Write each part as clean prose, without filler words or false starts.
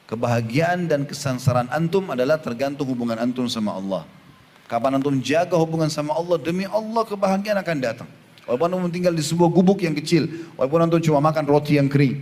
Kebahagiaan dan kesengsaraan antum adalah tergantung hubungan antum sama Allah. Kapan antum jaga hubungan sama Allah, demi Allah kebahagiaan akan datang. Walaupun antum tinggal di sebuah gubuk yang kecil, walaupun antum cuma makan roti yang kering.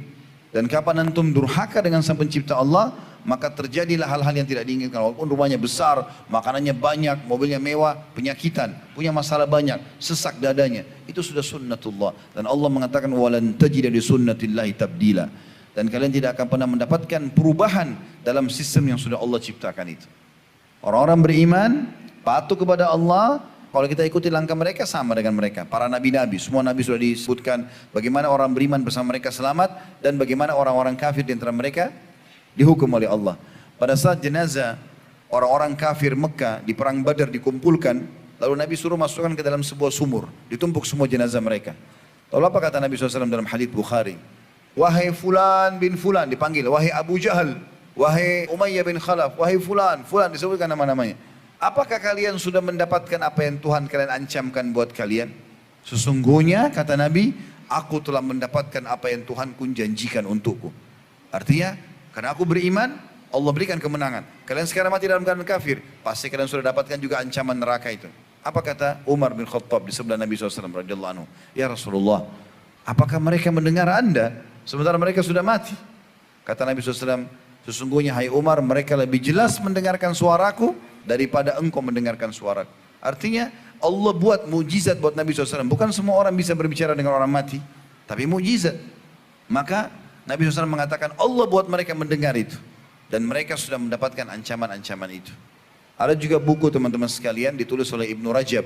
Dan kapan antum durhaka dengan sang pencipta Allah, maka terjadilah hal-hal yang tidak diinginkan. Walaupun rumahnya besar, makanannya banyak, mobilnya mewah, penyakitan, punya masalah banyak, sesak dadanya. Itu sudah sunnatullah. Dan Allah mengatakan, walan tajida li sunnatillahi tabdila. Dan kalian tidak akan pernah mendapatkan perubahan dalam sistem yang sudah Allah ciptakan itu. Orang-orang beriman, patuh kepada Allah, kalau kita ikuti langkah mereka sama dengan mereka. Para nabi-nabi, semua nabi sudah disebutkan bagaimana orang beriman bersama mereka selamat dan bagaimana orang-orang kafir di antara mereka dihukum oleh Allah. Pada saat jenazah orang-orang kafir Mekah di perang Badar dikumpulkan, lalu Nabi suruh masukkan ke dalam sebuah sumur, ditumpuk semua jenazah mereka. Lalu apa kata Nabi SAW dalam hadits Bukhari? Wahai fulan bin fulan, dipanggil, wahai Abu Jahal, wahai Umayyah bin Khalaf, wahai fulan, fulan, disebutkan nama-namanya. Apakah kalian sudah mendapatkan apa yang Tuhan kalian ancamkan buat kalian? Sesungguhnya, kata Nabi, aku telah mendapatkan apa yang Tuhan kun janjikan untukku. Artinya, karena aku beriman, Allah berikan kemenangan. Kalian sekarang mati dalam keadaan kafir, pasti kalian sudah dapatkan juga ancaman neraka itu. Apa kata Umar bin Khattab di sebelah Nabi SAW radhiyallahu anhu? Ya Rasulullah, apakah mereka mendengar Anda sementara mereka sudah mati? Kata Nabi SAW, sesungguhnya hai Umar, mereka lebih jelas mendengarkan suaraku daripada engkau mendengarkan suaraku. Artinya Allah buat mujizat buat Nabi SAW. Bukan semua orang bisa berbicara dengan orang mati, tapi mujizat. Maka Nabi SAW mengatakan Allah buat mereka mendengar itu. Dan mereka sudah mendapatkan ancaman-ancaman itu. Ada juga buku teman-teman sekalian ditulis oleh Ibnu Rajab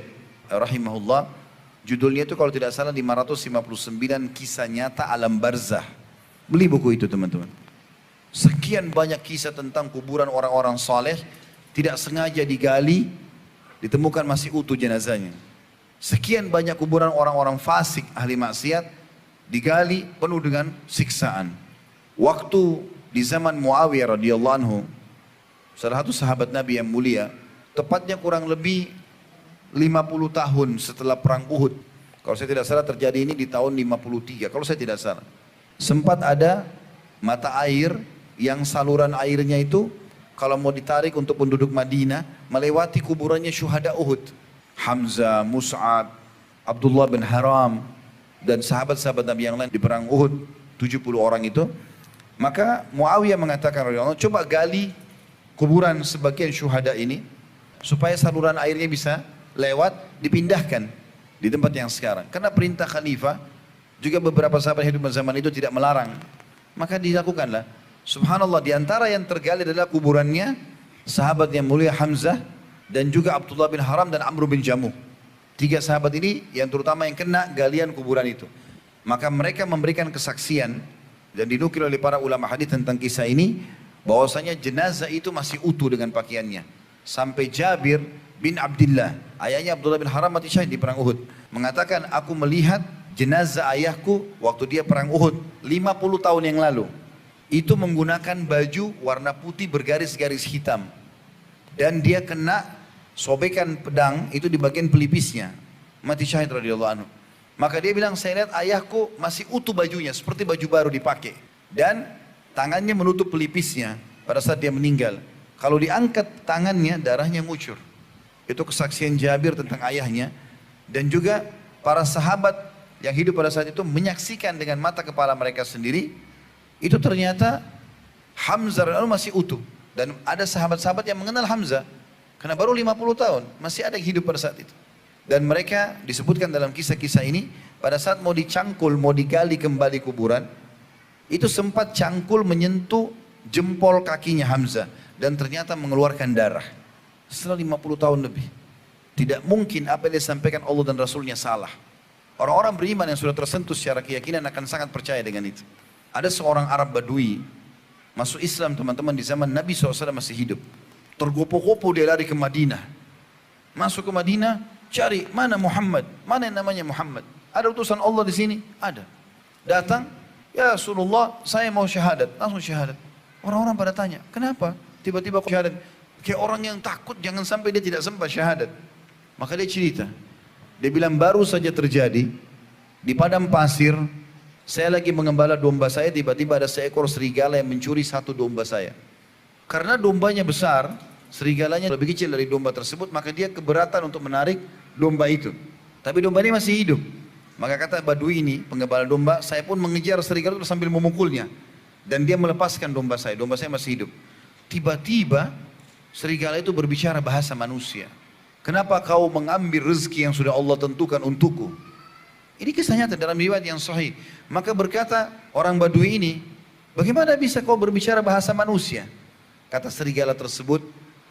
rahimahullah. Judulnya itu kalau tidak salah 559 kisah nyata alam barzah. Beli buku itu teman-teman. Sekian banyak kisah tentang kuburan orang-orang saleh, tidak sengaja digali, ditemukan masih utuh jenazahnya. Sekian banyak kuburan orang-orang fasik, ahli maksiat, digali penuh dengan siksaan. Waktu di zaman Muawiyah radhiyallahu anhu, salah satu sahabat Nabi yang mulia, tepatnya kurang lebih 50 tahun setelah perang Uhud. Kalau saya tidak salah terjadi ini di tahun 53, kalau saya tidak salah. Sempat ada mata air yang saluran airnya itu kalau mau ditarik untuk penduduk Madinah melewati kuburannya syuhada Uhud. Hamzah, Mus'ab, Abdullah bin Haram dan sahabat-sahabat Nabi yang lain di perang Uhud, 70 orang itu. Maka Muawiyah mengatakan, coba gali kuburan sebagian syuhada ini supaya saluran airnya bisa lewat, dipindahkan di tempat yang sekarang. Karena perintah khalifah, juga beberapa sahabat hidup zaman itu tidak melarang. Maka dilakukanlah. Subhanallah, di antara yang tergali adalah kuburannya sahabat yang mulia Hamzah dan juga Abdullah bin Haram dan Amr bin Jamuh. 3 sahabat ini yang terutama yang kena galian kuburan itu. Maka mereka memberikan kesaksian dan dinukil oleh para ulama hadis tentang kisah ini bahwasanya jenazah itu masih utuh dengan pakaiannya. Sampai Jabir bin Abdullah, ayahnya Abdullah bin Haram mati syahid di perang Uhud, mengatakan aku melihat jenazah ayahku waktu dia perang Uhud 50 tahun yang lalu. Itu menggunakan baju warna putih bergaris-garis hitam. Dan dia kena sobekan pedang itu di bagian pelipisnya. Mati syahid radhiyallahu anhu. Maka dia bilang, saya lihat ayahku masih utuh bajunya, seperti baju baru dipakai. Dan tangannya menutup pelipisnya pada saat dia meninggal. Kalau diangkat tangannya, darahnya ngucur. Itu kesaksian Jabir tentang ayahnya. Dan juga para sahabat yang hidup pada saat itu menyaksikan dengan mata kepala mereka sendiri. Itu ternyata Hamzah masih utuh. Dan ada sahabat-sahabat yang mengenal Hamzah. Karena baru 50 tahun, masih ada yang hidup pada saat itu. Dan mereka disebutkan dalam kisah-kisah ini, pada saat mau dicangkul, mau digali kembali kuburan, itu sempat cangkul menyentuh jempol kakinya Hamzah. Dan ternyata mengeluarkan darah. Setelah 50 tahun lebih. Tidak mungkin apa yang disampaikan Allah dan Rasulnya salah. Orang-orang beriman yang sudah tersentuh secara keyakinan akan sangat percaya dengan itu. Ada seorang Arab Badui masuk Islam teman-teman di zaman Nabi SAW masih hidup. Tergopoh-gopoh dia lari ke Madinah. Masuk ke Madinah, cari mana Muhammad, mana yang namanya Muhammad. Ada utusan Allah di sini? Ada. Datang, ya Rasulullah, saya mau syahadat. Langsung syahadat. Orang-orang pada tanya, kenapa? Tiba-tiba kok syahadat? Kayak orang yang takut, jangan sampai dia tidak sempat syahadat. Maka dia cerita. Dia bilang baru saja terjadi di padang pasir. Saya lagi mengembala domba saya, tiba-tiba ada seekor serigala yang mencuri 1 domba saya. Karena dombanya besar, serigalanya lebih kecil dari domba tersebut, maka dia keberatan untuk menarik domba itu. Tapi domba ini masih hidup. Maka kata Badui ini, penggembala domba, saya pun mengejar serigala itu sambil memukulnya. Dan dia melepaskan domba saya masih hidup. Tiba-tiba serigala itu berbicara bahasa manusia. Kenapa kau mengambil rezeki yang sudah Allah tentukan untukku? Ini kisah nyata dalam riwayat yang sahih. Maka berkata orang Badui ini, bagaimana bisa kau berbicara bahasa manusia? Kata serigala tersebut,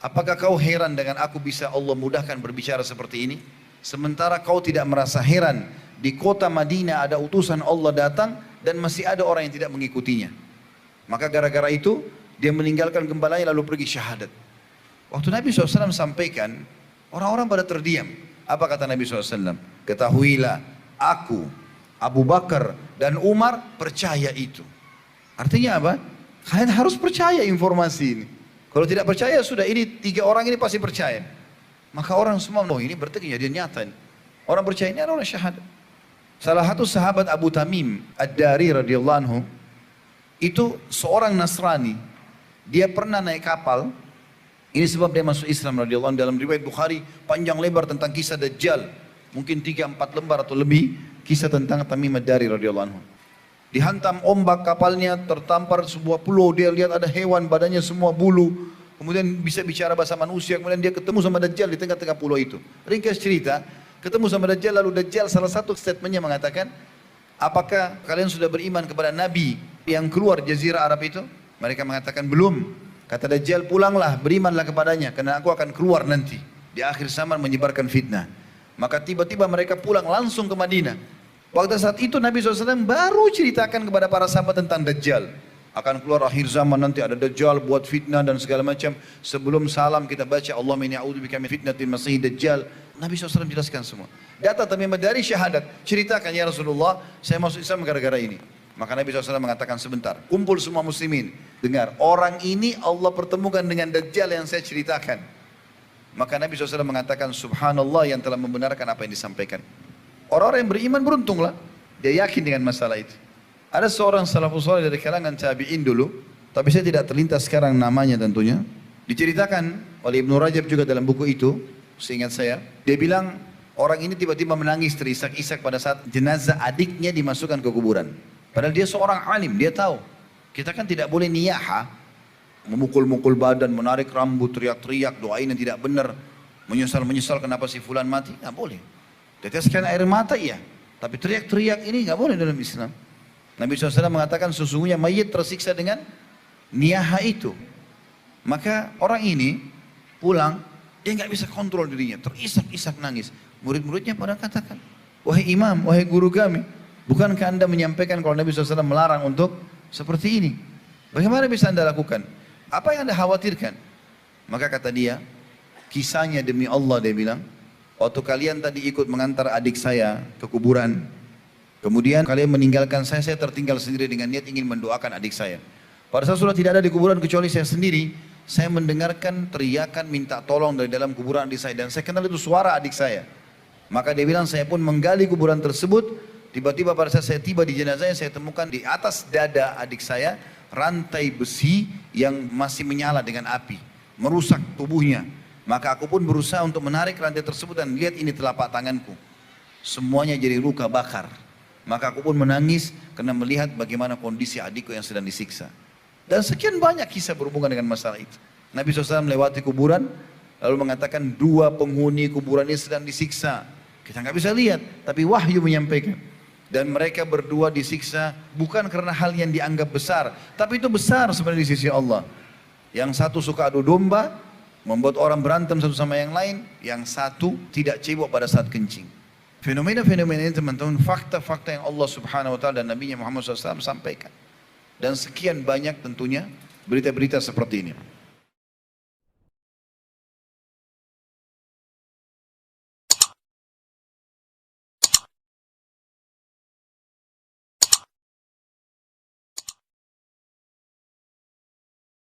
apakah kau heran dengan aku bisa Allah mudahkan berbicara seperti ini? Sementara kau tidak merasa heran, di kota Madinah ada utusan Allah datang dan masih ada orang yang tidak mengikutinya. Maka gara-gara itu, dia meninggalkan gembalanya lalu pergi syahadat. Waktu Nabi SAW sampaikan, orang-orang pada terdiam. Apa kata Nabi SAW? Ketahuilah, aku, Abu Bakar dan Umar percaya itu. Artinya apa? Kalian harus percaya informasi ini. Kalau tidak percaya sudah, ini 3 orang ini pasti percaya. Maka orang semua, oh ini berarti kejadian nyata. Orang percaya ini adalah syahadat. Salah satu sahabat Abu Tamim Ad-Dari radhiyallahu anhu, itu seorang Nasrani. Dia pernah naik kapal. Ini sebab dia masuk Islam radhiyallahu anhu. Dalam riwayat Bukhari panjang lebar tentang kisah Dajjal. Mungkin 3-4 lembar atau lebih kisah tentang Tamim Ad-Dari radhiyallahu anhu. Dihantam ombak kapalnya, tertampar sebuah pulau. Dia lihat ada hewan, badannya semua bulu. Kemudian bisa bicara bahasa manusia. Kemudian dia ketemu sama Dajjal di tengah-tengah pulau itu. Ringkas cerita, ketemu sama Dajjal, lalu Dajjal salah satu statementnya mengatakan, apakah kalian sudah beriman kepada Nabi yang keluar jazirah Arab itu? Mereka mengatakan belum. Kata Dajjal, pulanglah, berimanlah kepadanya, karena aku akan keluar nanti di akhir zaman menyebarkan fitnah. Maka tiba-tiba mereka pulang langsung ke Madinah. Waktu saat itu Nabi SAW baru ceritakan kepada para sahabat tentang Dajjal. Akan keluar akhir zaman nanti ada Dajjal buat fitnah dan segala macam. Sebelum salam kita baca Allahumma inni a'udzubika min fitnatil masih Dajjal. Nabi SAW jelaskan semua. Data Tamim dari syahadat, ceritakan ya Rasulullah, saya masuk Islam gara-gara ini. Maka Nabi SAW mengatakan sebentar, kumpul semua muslimin. Dengar, orang ini Allah pertemukan dengan Dajjal yang saya ceritakan. Maka Nabi SAW mengatakan subhanallah yang telah membenarkan apa yang disampaikan. Orang-orang yang beriman beruntunglah. Dia yakin dengan masalah itu. Ada seorang salafus saleh dari kalangan tabi'in dulu. Tapi saya tidak terlintas sekarang namanya tentunya. Diceritakan oleh Ibnu Rajab juga dalam buku itu. Seingat saya. Dia bilang orang ini tiba-tiba menangis terisak-isak pada saat jenazah adiknya dimasukkan ke kuburan. Padahal dia seorang alim, dia tahu. Kita kan tidak boleh niyaha, memukul-mukul badan, menarik rambut, teriak-teriak, doain yang tidak benar, menyesal-menyesal kenapa si fulan mati, nggak boleh. Teteskan air mata iya, tapi teriak-teriak ini nggak boleh dalam Islam. Nabi SAW mengatakan sesungguhnya mayit tersiksa dengan niyaha itu. Maka orang ini pulang, dia nggak bisa kontrol dirinya, terisak-isak nangis. Murid-muridnya pada katakan, wahai imam, wahai guru kami, bukankah anda menyampaikan kalau Nabi SAW melarang untuk seperti ini? Bagaimana bisa anda lakukan? Apa yang anda khawatirkan? Maka kata dia, kisahnya demi Allah dia bilang, waktu kalian tadi ikut mengantar adik saya ke kuburan, kemudian kalian meninggalkan saya tertinggal sendiri dengan niat ingin mendoakan adik saya. Pada saat sudah tidak ada di kuburan kecuali saya sendiri, saya mendengarkan teriakan minta tolong dari dalam kuburan adik saya dan saya kenal itu suara adik saya. Maka dia bilang saya pun menggali kuburan tersebut. Tiba-tiba pada saat saya tiba di jenazahnya, saya temukan di atas dada adik saya rantai besi yang masih menyala dengan api, merusak tubuhnya. Maka aku pun berusaha untuk menarik rantai tersebut dan lihat ini telapak tanganku. Semuanya jadi luka bakar. Maka aku pun menangis karena melihat bagaimana kondisi adikku yang sedang disiksa. Dan sekian banyak kisah berhubungan dengan masalah itu. Nabi SAW melewati kuburan, lalu mengatakan 2 penghuni kuburan ini sedang disiksa. Kita nggak bisa lihat, tapi wahyu menyampaikan. Dan mereka berdua disiksa bukan karena hal yang dianggap besar, tapi itu besar sebenarnya di sisi Allah. Yang satu suka adu domba, membuat orang berantem satu sama yang lain. Yang satu tidak cebok pada saat kencing. Fenomena-fenomena ini teman-teman, fakta-fakta yang Allah Subhanahu Wa Taala dan Nabi Muhammad SAW sampaikan. Dan sekian banyak tentunya berita-berita seperti ini.